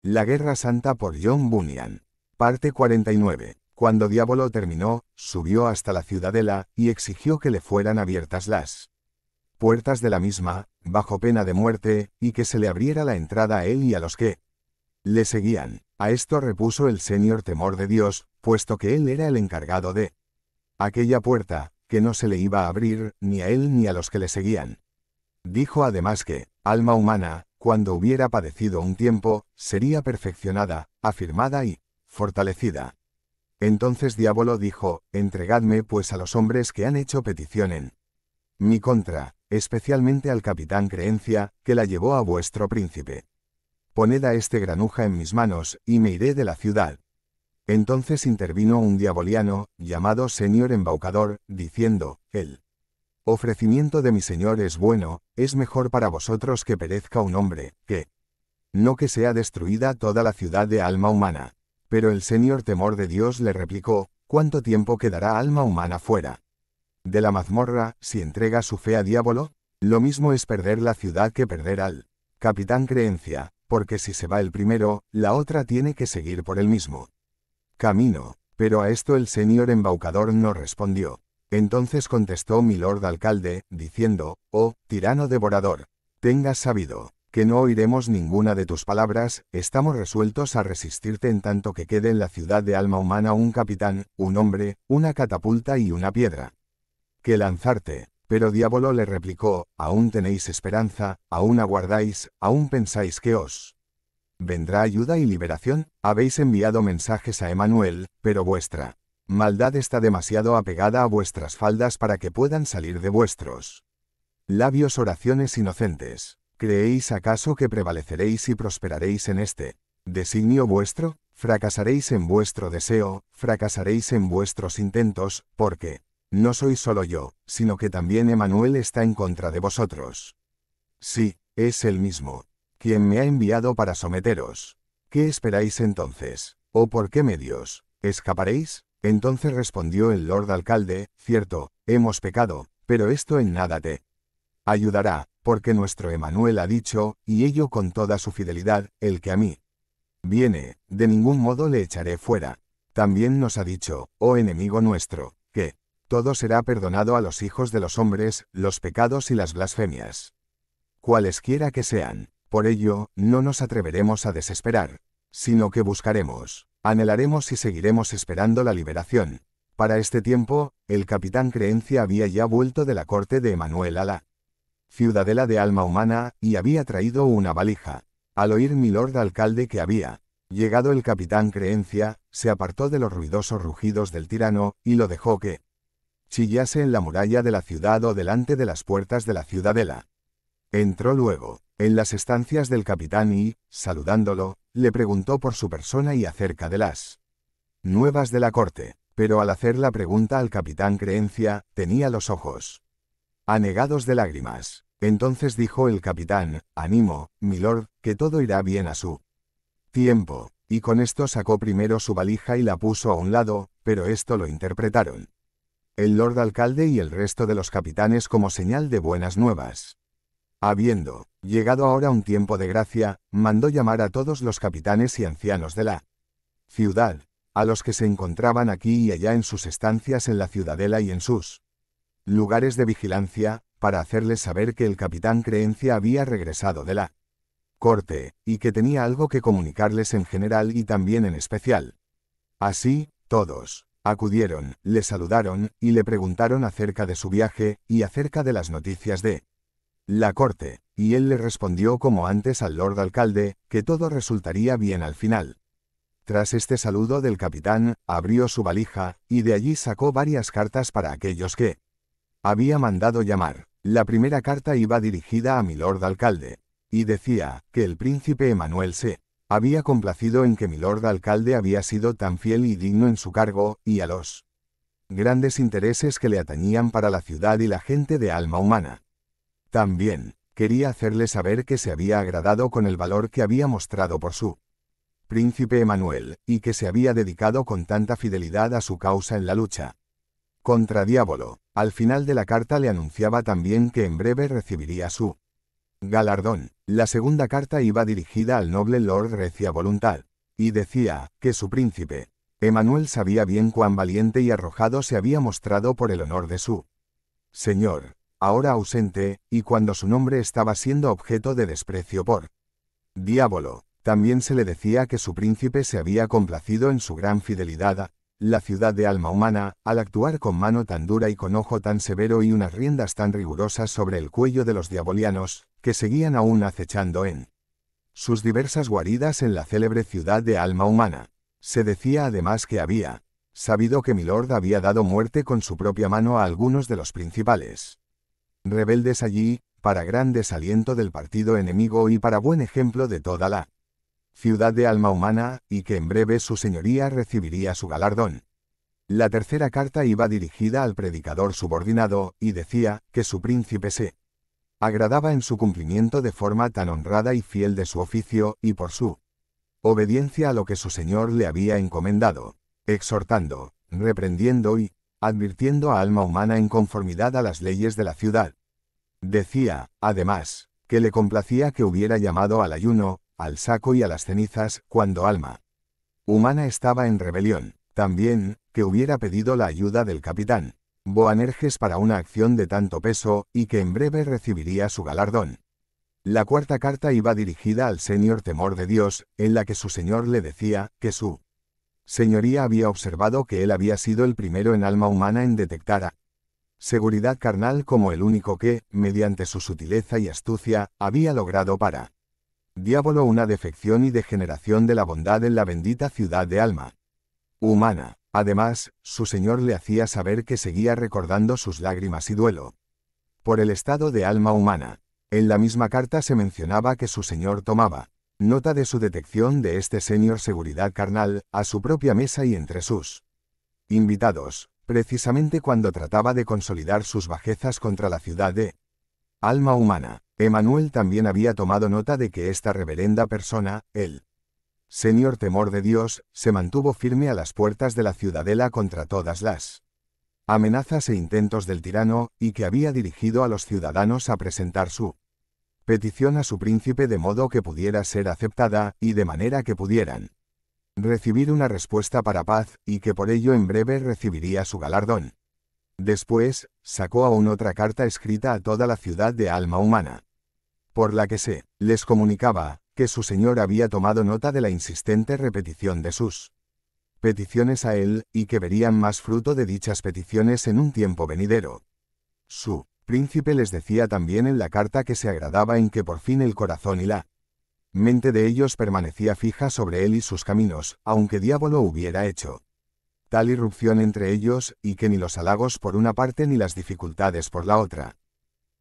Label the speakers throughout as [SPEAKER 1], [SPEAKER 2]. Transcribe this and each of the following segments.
[SPEAKER 1] La Guerra Santa por John Bunyan. Parte 49. Cuando Diavolo terminó, subió hasta la ciudadela, y exigió que le fueran abiertas las puertas de la misma, bajo pena de muerte, y que se le abriera la entrada a él y a los que le seguían. A esto repuso el señor Temor de Dios, puesto que él era el encargado de aquella puerta, que no se le iba a abrir, ni a él ni a los que le seguían. Dijo además que, alma humana, cuando hubiera padecido un tiempo, sería perfeccionada, afirmada y fortalecida. Entonces Diavolo dijo, entregadme pues a los hombres que han hecho petición en mi contra, especialmente al capitán Creencia, que la llevó a vuestro príncipe. Poned a este granuja en mis manos, y me iré de la ciudad. Entonces intervino un diaboliano, llamado señor embaucador, diciendo, el ofrecimiento de mi señor es bueno, es mejor para vosotros que perezca un hombre, que no que sea destruida toda la ciudad de alma humana. Pero el señor Temor de Dios le replicó, ¿cuánto tiempo quedará alma humana fuera de la mazmorra, si entrega su fe a Diavolo? Lo mismo es perder la ciudad que perder al capitán Creencia, porque si se va el primero, la otra tiene que seguir por el mismo camino. Pero a esto el señor embaucador no respondió. Entonces contestó mi lord alcalde, diciendo, oh, tirano devorador, tengas sabido que no oiremos ninguna de tus palabras, estamos resueltos a resistirte en tanto que quede en la ciudad de alma humana un capitán, un hombre, una catapulta y una piedra que lanzarte. Pero Diavolo le replicó, aún tenéis esperanza, aún aguardáis, aún pensáis que os vendrá ayuda y liberación. Habéis enviado mensajes a Emanuel, pero vuestra maldad está demasiado apegada a vuestras faldas para que puedan salir de vuestros labios oraciones inocentes. ¿Creéis acaso que prevaleceréis y prosperaréis en este designio vuestro? Fracasaréis en vuestro deseo, fracasaréis en vuestros intentos, porque no soy solo yo, sino que también Emanuel está en contra de vosotros. Sí, es él mismo quien me ha enviado para someteros. ¿Qué esperáis entonces? ¿O por qué medios escaparéis? Entonces respondió el lord alcalde, cierto, hemos pecado, pero esto en nada te ayudará, porque nuestro Emanuel ha dicho, y ello con toda su fidelidad, el que a mí viene, de ningún modo le echaré fuera. También nos ha dicho, oh enemigo nuestro, que todo será perdonado a los hijos de los hombres, los pecados y las blasfemias, cualesquiera que sean. Por ello, no nos atreveremos a desesperar, sino que buscaremos, anhelaremos y seguiremos esperando la liberación. Para este tiempo, el capitán Creencia había ya vuelto de la corte de Emanuel a la ciudadela de alma humana, y había traído una valija. Al oír mi lord alcalde que había llegado el capitán Creencia, se apartó de los ruidosos rugidos del tirano, y lo dejó que chillase en la muralla de la ciudad o delante de las puertas de la ciudadela. Entró luego en las estancias del capitán y, saludándolo, le preguntó por su persona y acerca de las nuevas de la corte, pero al hacer la pregunta al capitán Creencia, tenía los ojos anegados de lágrimas. Entonces dijo el capitán, animo, milord, que todo irá bien a su tiempo, y con esto sacó primero su valija y la puso a un lado, pero esto lo interpretaron el lord alcalde y el resto de los capitanes como señal de buenas nuevas. Habiendo llegado ahora un tiempo de gracia, mandó llamar a todos los capitanes y ancianos de la ciudad, a los que se encontraban aquí y allá en sus estancias en la ciudadela y en sus lugares de vigilancia, para hacerles saber que el capitán Creencia había regresado de la corte, y que tenía algo que comunicarles en general y también en especial. Así, todos acudieron, le saludaron, y le preguntaron acerca de su viaje, y acerca de las noticias de la corte, y él le respondió como antes al lord alcalde, que todo resultaría bien al final. Tras este saludo del capitán, abrió su valija, y de allí sacó varias cartas para aquellos que había mandado llamar. La primera carta iba dirigida a mi lord alcalde, y decía, que el príncipe Emanuel se había complacido en que mi lord alcalde había sido tan fiel y digno en su cargo, y a los grandes intereses que le atañían para la ciudad y la gente de alma humana. También quería hacerle saber que se había agradado con el valor que había mostrado por su príncipe Emanuel, y que se había dedicado con tanta fidelidad a su causa en la lucha contra Diavolo. Al final de la carta le anunciaba también que en breve recibiría su Galardón. La segunda carta iba dirigida al noble Lord Recia Voluntad, y decía, que su príncipe, Emanuel, sabía bien cuán valiente y arrojado se había mostrado por el honor de su señor, ahora ausente, y cuando su nombre estaba siendo objeto de desprecio por Diablo. También se le decía que su príncipe se había complacido en su gran fidelidad a la ciudad de alma humana, al actuar con mano tan dura y con ojo tan severo y unas riendas tan rigurosas sobre el cuello de los diabolianos, que seguían aún acechando en sus diversas guaridas en la célebre ciudad de alma humana. Se decía además que había sabido que Milord había dado muerte con su propia mano a algunos de los principales rebeldes allí, para gran desaliento del partido enemigo y para buen ejemplo de toda la ciudad de alma humana, y que en breve su señoría recibiría su galardón. La tercera carta iba dirigida al predicador subordinado, y decía, que su príncipe se agradaba en su cumplimiento de forma tan honrada y fiel de su oficio, y por su obediencia a lo que su señor le había encomendado, exhortando, reprendiendo y advirtiendo a alma humana en conformidad a las leyes de la ciudad. Decía, además, que le complacía que hubiera llamado al ayuno, al saco y a las cenizas, cuando alma humana estaba en rebelión. También, que hubiera pedido la ayuda del capitán Boanerges para una acción de tanto peso, y que en breve recibiría su galardón. La cuarta carta iba dirigida al señor temor de Dios, en la que su señor le decía, que su señoría había observado que él había sido el primero en alma humana en detectar a seguridad carnal como el único que, mediante su sutileza y astucia, había logrado para Diablo una defección y degeneración de la bondad en la bendita ciudad de alma humana. Además, su señor le hacía saber que seguía recordando sus lágrimas y duelo por el estado de alma humana. En la misma carta se mencionaba que su señor tomaba nota de su detección de este señor seguridad carnal, a su propia mesa y entre sus invitados, precisamente cuando trataba de consolidar sus bajezas contra la ciudad de alma humana. Emanuel también había tomado nota de que esta reverenda persona, el señor temor de Dios, se mantuvo firme a las puertas de la ciudadela contra todas las amenazas e intentos del tirano, y que había dirigido a los ciudadanos a presentar su petición a su príncipe de modo que pudiera ser aceptada, y de manera que pudieran recibir una respuesta para paz, y que por ello en breve recibiría su galardón. Después, sacó aún otra carta escrita a toda la ciudad de alma humana, por la que se les comunicaba que su señor había tomado nota de la insistente repetición de sus peticiones a él, y que verían más fruto de dichas peticiones en un tiempo venidero. Su príncipe les decía también en la carta que se agradaba en que por fin el corazón y la mente de ellos permanecía fija sobre él y sus caminos, aunque Diablo hubiera hecho tal irrupción entre ellos, y que ni los halagos por una parte ni las dificultades por la otra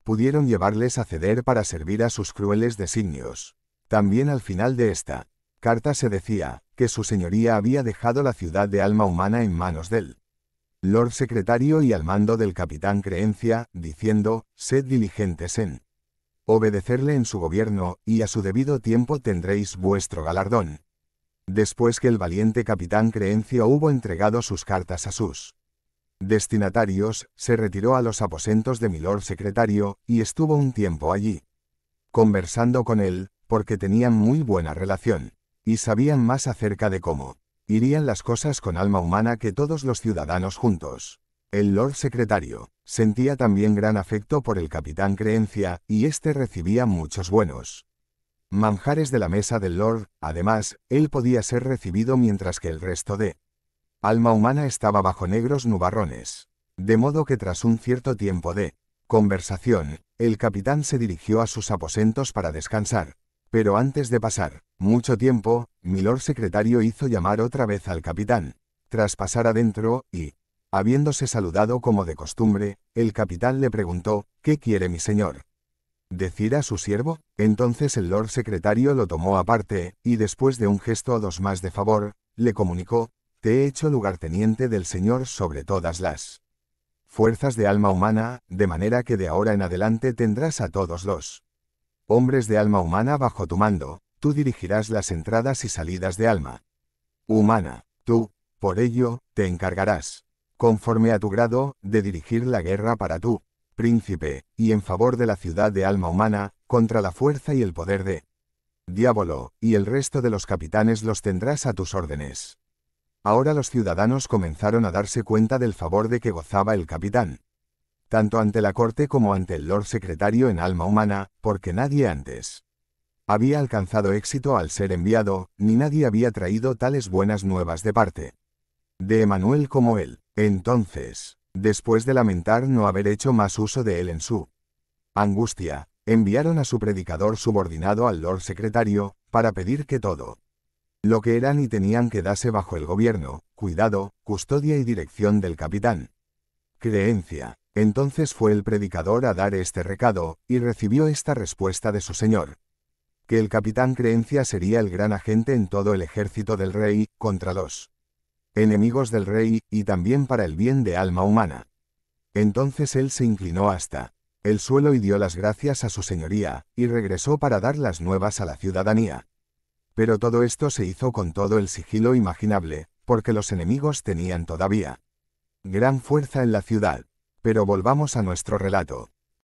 [SPEAKER 1] pudieron llevarles a ceder para servir a sus crueles designios. También al final de esta carta se decía, que su señoría había dejado la ciudad de alma humana en manos del Lord Secretario y al mando del capitán Creencia, diciendo, sed diligentes en obedecerle en su gobierno, y a su debido tiempo tendréis vuestro galardón. Después que el valiente capitán Creencia hubo entregado sus cartas a sus destinatarios, se retiró a los aposentos de mi Lord Secretario, y estuvo un tiempo allí, conversando con él, porque tenían muy buena relación, y sabían más acerca de cómo irían las cosas con alma humana que todos los ciudadanos juntos. El Lord Secretario sentía también gran afecto por el capitán Creencia, y éste recibía muchos buenos manjares de la mesa del Lord. Además, él podía ser recibido mientras que el resto de alma humana estaba bajo negros nubarrones. De modo que tras un cierto tiempo de conversación, el capitán se dirigió a sus aposentos para descansar. Pero antes de pasar mucho tiempo, mi Lord Secretario hizo llamar otra vez al capitán. Tras pasar adentro, y habiéndose saludado como de costumbre, el capitán le preguntó, ¿qué quiere mi señor decir a su siervo? Entonces el Lord Secretario lo tomó aparte, y después de un gesto o dos más de favor, le comunicó, te he hecho lugarteniente del señor sobre todas las fuerzas de alma humana, de manera que de ahora en adelante tendrás a todos los hombres de alma humana bajo tu mando, tú dirigirás las entradas y salidas de alma humana. Tú, por ello, te encargarás, conforme a tu grado, de dirigir la guerra para tu príncipe, y en favor de la ciudad de alma humana, contra la fuerza y el poder de Diavolo, y el resto de los capitanes los tendrás a tus órdenes. Ahora los ciudadanos comenzaron a darse cuenta del favor de que gozaba el capitán, tanto ante la corte como ante el Lord Secretario en alma humana, porque nadie antes había alcanzado éxito al ser enviado, ni nadie había traído tales buenas nuevas de parte de Emmanuel como él. Entonces, después de lamentar no haber hecho más uso de él en su angustia, enviaron a su predicador subordinado al Lord Secretario, para pedir que todo lo que eran y tenían quedase bajo el gobierno, cuidado, custodia y dirección del capitán Creencia. Entonces fue el predicador a dar este recado, y recibió esta respuesta de su señor: que el capitán Creencia sería el gran agente en todo el ejército del rey, contra los enemigos del rey, y también para el bien de alma humana. Entonces él se inclinó hasta el suelo y dio las gracias a su señoría, y regresó para dar las nuevas a la ciudadanía. Pero todo esto se hizo con todo el sigilo imaginable, porque los enemigos tenían todavía gran fuerza en la ciudad. Pero volvamos a nuestro relato.